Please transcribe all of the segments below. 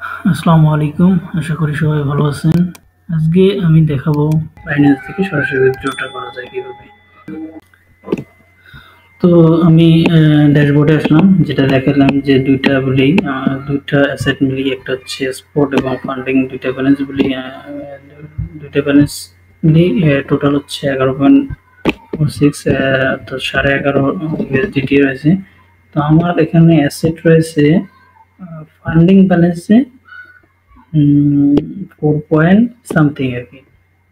আসসালামু আলাইকুম, আশা করি সবাই ভালো আছেন। আজকে আমি দেখাবো বাইন্যান্স থেকে সরাসরি উইথড্রটা করা যায় কিভাবে। তো আমি ড্যাশবোর্ডে আসলাম, যেটা দেখালাম যে দুইটা অ্যাসেট মিলিয়ে একটা হচ্ছে স্পট এবং ফান্ডিং, দুইটা ব্যালেন্স মিলিয়ে টোটাল হচ্ছে 11.46, অর্থাৎ 11.5 USDT রয়েছে। তো আমার এখানে অ্যাসেট রয়েছে ফান্ডিং ব্যালেন্সে 4 পয়েন্ট সামথিং আর কি।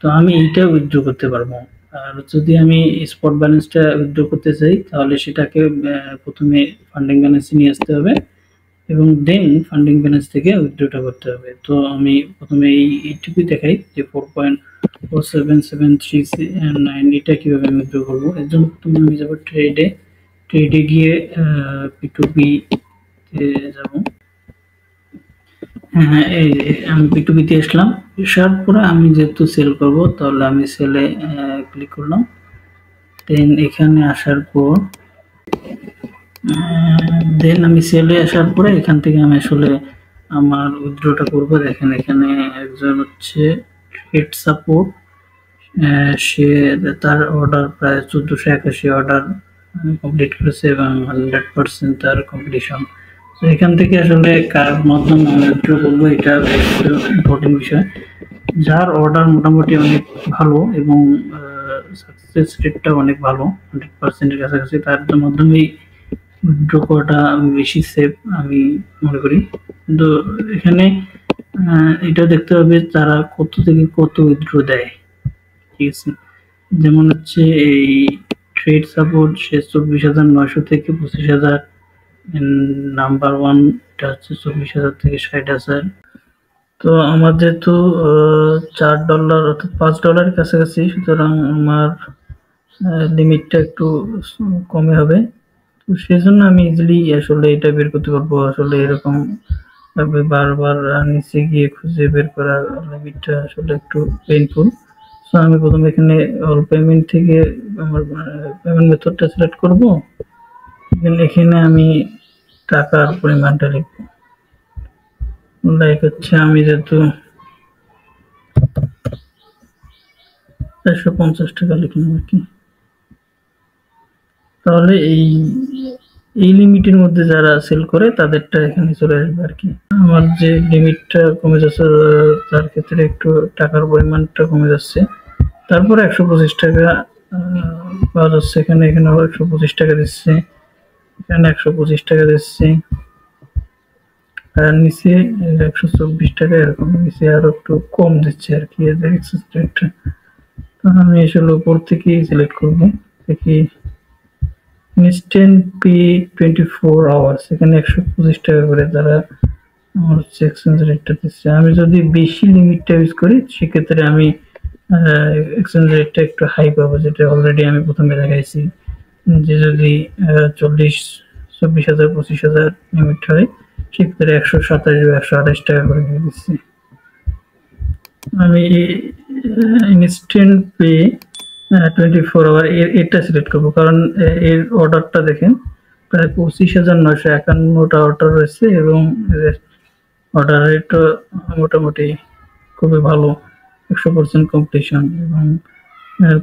তো আমি এইটা উইথড্র করতে পারবো। আর যদি আমি স্পট ব্যালেন্সটা উইথড্র করতে চাই তাহলে সেটাকে প্রথমে ফান্ডিং ব্যালেন্সে নিয়ে আসতে হবে এবং দেন ফান্ডিং ব্যালেন্স থেকে উইথড্রটা করতে হবে। তো আমি প্রথমে এইটুকুই দেখাই যে 4.47739 এটা কিভাবে আমি উইথড্র করবো। এর জন্য প্রথমে আমি যাবো ট্রেডে গিয়ে P2P তে যাবো। হ্যাঁ, এই যে আমি P2P তে আসলাম। আসার পরে আমি যেহেতু সেল করব তাহলে আমি সেলে ক্লিক করলাম। দেন এখানে আসার পর আমি সেলে আসার পরে এখান থেকে আমি আসলে আমার উইথড্রটা করব। দেখেন এখানে একজন হচ্ছে ট্রেড সাপোর্ট, সে তার অর্ডার প্রায় 1481 অর্ডার কমপ্লিট করেছে এবং 100% তার কমপ্লিশন। তো এখান থেকে আসলে কার মাধ্যমে আমি উইথড্র করবো এটা ইম্পর্টেন্ট বিষয়। যার অর্ডার মোটামুটি অনেক ভালো এবং সাকসেস রেটটা অনেক ভালো, 100%-এর কাছাকাছি, তার মাধ্যমেই উইথড্র করাটা বেশি সেফ আমি মনে করি। কিন্তু এখানে এটাও দেখতে হবে তারা কত থেকে কত উইথড্র দেয়। ঠিক আছে, যেমন হচ্ছে এই ট্রেড সাপোর্ট সে 24,900 থেকে 25,000, নাম্বার ওয়ান এটা হচ্ছে 24,000 থেকে 60,000। তো আমার যেহেতু $4 অর্থাৎ $5 কাছাকাছি, সুতরাং আমার লিমিটটা একটু কমে হবে। তো সেজন্য আমি ইজিলি আসলে এটা বের করতে পারবো। আসলে এরকম ভাবে বারবার নিচে গিয়ে খুঁজে বের করা লিমিটটা আসলে একটু পেইনফুল। সো আমি প্রথমে এখানে অল পেমেন্ট থেকে আমার পেমেন্ট মেথডটা সিলেক্ট করব। এখানে আমি টাকার পরিমাণটা লিখবো। লাইক হচ্ছে আমি যেহেতু 450 টাকা লিখলাম আর কি। তাহলে এই লিমিটের মধ্যে যারা সেল করে তাদেরটা এখানে চলে আসবে আর কি। আমার যে লিমিটটা কমে যাচ্ছে তার ক্ষেত্রে একটু টাকার পরিমাণটা কমে যাচ্ছে। তারপরে 125 টাকা পাওয়া যাচ্ছে এখানে আবার 125 টাকা দিচ্ছে, এখানে 125 টাকা দিচ্ছে, আর নিচে 124 টাকা, এরকম নিচে আরো একটু কম দিচ্ছে আর কি এদের এক্সেস রেটটা। তো আমি আসলে উপর থেকেই সিলেক্ট করবো। দেখি ইনস্ট্যান্ট পে 24 আওয়ার্স, এখানে 125 টাকা করে তারা আমার হচ্ছে এক্সচেঞ্জ রেটটা দিচ্ছে। আমি যদি বেশি লিমিটটা ইউজ করি সেক্ষেত্রে আমি এক্সচেঞ্জ রেটটা একটু হাই পাবো, যেটা অলরেডি আমি প্রথমে দেখাইছি যে যদি 24,000 25,000 লিমিট হয় সেক্ষেত্রে 127 বা 128 টাকা করে দিয়ে দিচ্ছি। আমি ইনস্ট্যান্ট পে 24 আওয়ার এটা সিলেক্ট করবো, কারণ এর অর্ডারটা দেখেন প্রায় 25,951টা অর্ডার রয়েছে এবং অর্ডার রেটও মোটামুটি খুবই ভালো, 100% কমপ্লিশন এবং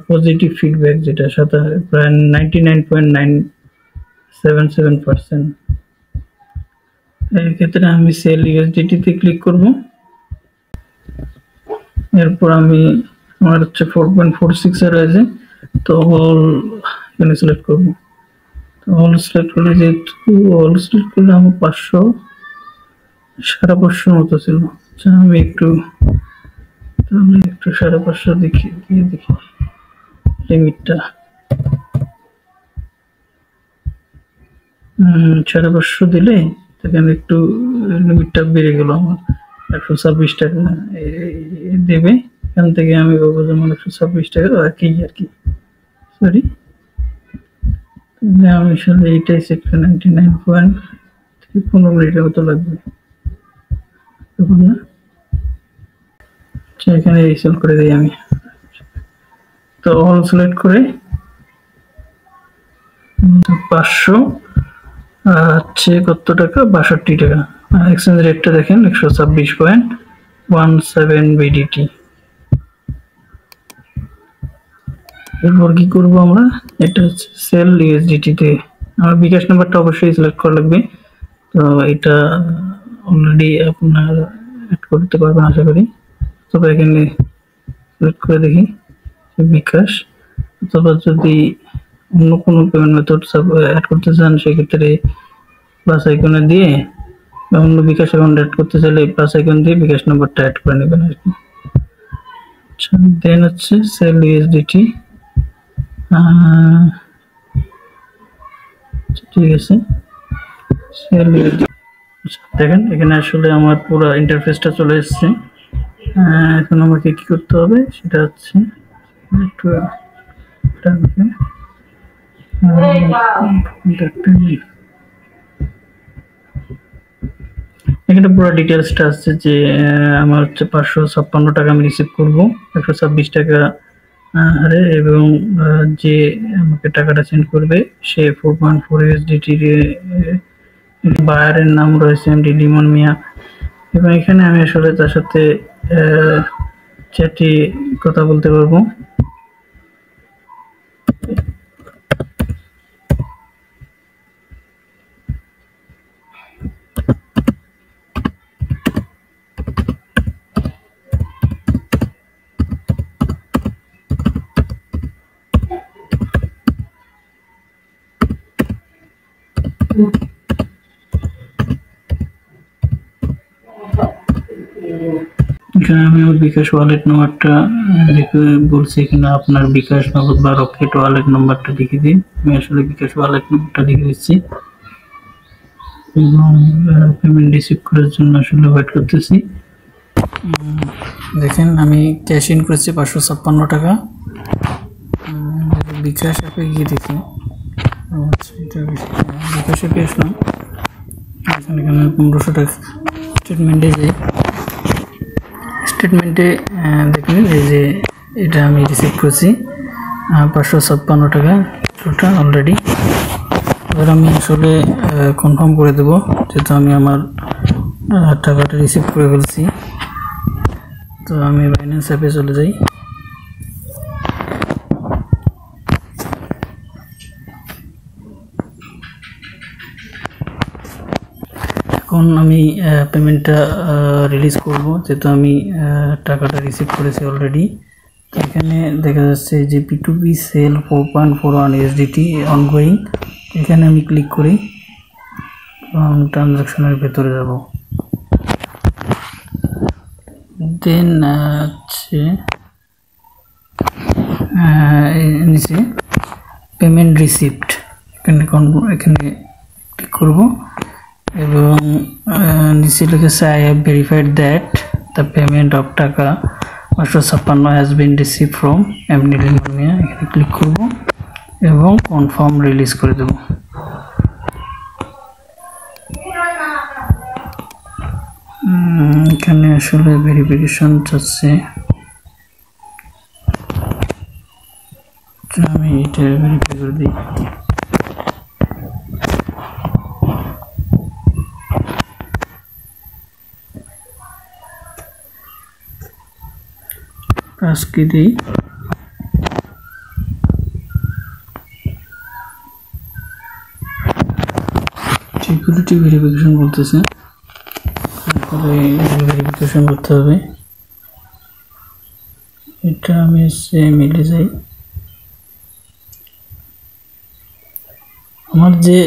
পজিটিভ ফিডব্যাক যেটা সাথে প্রায় 99.977%। এই ক্ষেত্রে আমি সেল ইউএসডিটি ক্লিক করব। এরপর আমার হচ্ছে 4.46 এ রয়েছে, তো অল এখানে সিলেক্ট করব। তো অল সিলেক্ট করলে যেহেতু অল সিলেক্ট করলে আমার 500 550 মতো ছিল। আচ্ছা আমি একটু 550 দেখি লিমিটটা। 550 দিলে সেখানে একটু লিমিটটা বেড়ে গেল আমার, 126 টাকা দেবে। এখান থেকে আমি বলবো যেমন 126 টাকা একই আর কি। সরি, আমি আসলে এইটাই সেট করে 99.15 মিনিটের মতো লাগবে তখন না। আচ্ছা এখানে রিসেল করে দিই আমি। তো অল সিলেক্ট করে 500 হচ্ছে কত টাকা, 62 টাকা। এক্সচেঞ্জ রেটটা দেখেন 126.17 বিডিটি। এরপর কি করব আমরা, এটা হচ্ছে সেল ইউএসডিটি তে আমার বিকাশ নাম্বারটা অবশ্যই সিলেক্ট করা লাগবে। তো এটা অলরেডি আপনার অ্যাড করতে পারবেন আশা করি। তবে এখানে সিলেক্ট করে দেখি বিকাশ, অথবা যদি অন্য কোনো পেমেন্ট মেথড অ্যাড করতে চান সেক্ষেত্রে প্লাস আইকনে দিয়ে, বা অন্য বিকাশ অ্যাকাউন্ট অ্যাড করতে চাইলে প্লাস আইকন দিয়ে বিকাশ নাম্বারটা অ্যাড করে নেবেন আর কি। আচ্ছা, দেন হচ্ছে সেল ইউএসডিটি। ঠিক আছে, সেল ইউএসডিটি। দেখেন এখানে আসলে আমার পুরো ইন্টারফেসটা চলে এসেছে। এখন আমাকে কি করতে হবে সেটা হচ্ছে একটু এখানে পুরো ডিটেলসটা আসছে যে আমার হচ্ছে 556 টাকা আমি রিসিভ করবো 126 টাকা হারে, এবং যে আমাকে টাকাটা সেন্ড করবে সে 4.4 USDT বায়ারের নাম রয়েছে এমডি লিমন মিয়া। এবং এখানে আমি আসলে তার সাথে চ্যাটে কথা বলতে পারবো। এখানে আমি আমার বিকাশ ওয়ালেট নাম্বারটা লিখে বলছি, এখানে আপনার বিকাশ নগদ বা রকেট ওয়ালেট নাম্বারটা লিখে দিন। আমি আসলে বিকাশ ওয়ালেট নাম্বারটা লিখে দিচ্ছি এবং পেমেন্ট রিসিভ করার জন্য আসলে ওয়েট করতেছি। দেখেন আমি ক্যাশ ইন করেছি 556 টাকা। বিকাশ অ্যাপে গিয়ে দেখি, আচ্ছা এটা বিকাশ অ্যাপে আসলাম, এখানে 1500 টাকা স্টেটমেন্টে যাই। স্টেটমেন্টে দেখবেন এই যে এটা আমি রিসিভ করেছি 556 টাকা টোটাল অলরেডি। এবার আমি আসলে কনফার্ম করে দেবো যেহেতু আমি আমার টাকাটা রিসিভ করে ফেলছি। তো আমি বাইন্যান্স অ্যাপে চলে যাই। এখন আমি পেমেন্টটা রিলিজ করব যেহেতু আমি টাকাটা রিসিভ করেছি অলরেডি। তো এখানে দেখা যাচ্ছে যে P2P সেল 4.41 USDT অনগোয়িং, এখানে আমি ক্লিক করি এবং ট্রানজাকশনের ভেতরে যাব। দেন হচ্ছে নিচে পেমেন্ট রিসিপ্ট, এখানে ক্লিক করব এবং নিচে লিখেছে I have verified that the payment of taka 556 has been receive from MD Limon Mia. এখানে ক্লিক করব এবং কনফার্ম রিলিজ করে দেব। এখানে আসলে ভেরিফিকেশন চাচ্ছে, আমি এটা ভেরিফাই করে দিই। আজকে দিই সিকিউরিটি ভেরিফিকেশন বলতেছে, তারপরে ভেরিফিকেশন করতে হবে। এটা আমি মিলে যাই, আমার যে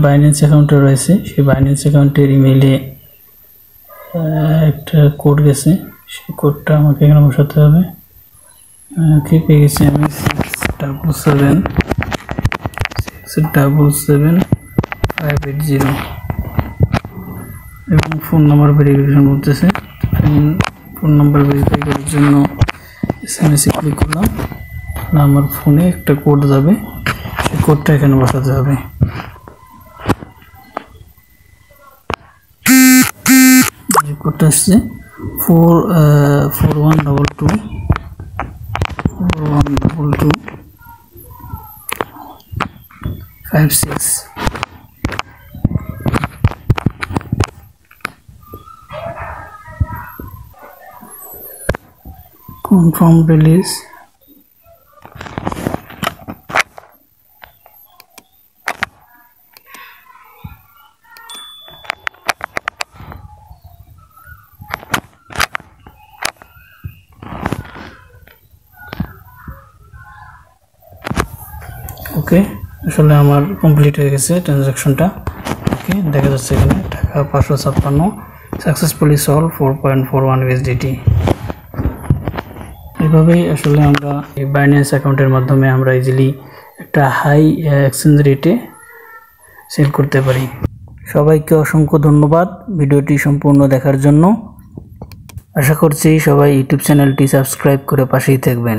বাইন্যান্স অ্যাকাউন্টে রয়েছে সেই বাইন্যান্স অ্যাকাউন্টের ইমেইলে একটা কোড গেছে, সেই কোডটা আমাকে এখানে বসাতে হবে। পেয়ে গেছি আমি 677 এবং ফোন নাম্বার ভেরিফিকেশন বলতেছে। ফোন নাম্বার ভেরিফাই করার জন্য SMS এ ক্লিক করলাম, আমার ফোনে একটা কোড যাবে, সেই কোডটা এখানে বসাতে হবে। যে কোডটা আসছে 4122 56। Confirm release. ওকে, আসলে আমার কমপ্লিট হয়ে গেছে ট্রানজাকশনটা। ওকে, দেখা যাচ্ছে এখানে টাকা 556 সাকসেসফুলি সলভ 4.41 USDT। এভাবেই আসলে আমরা এই বাইন্যান্স অ্যাকাউন্টের মাধ্যমে আমরা ইজিলি একটা হাই এক্সচেঞ্জ রেটে সেল করতে পারি। সবাইকে অসংখ্য ধন্যবাদ ভিডিওটি সম্পূর্ণ দেখার জন্য। আশা করছি সবাই ইউটিউব চ্যানেলটি সাবস্ক্রাইব করে পাশেই থাকবেন।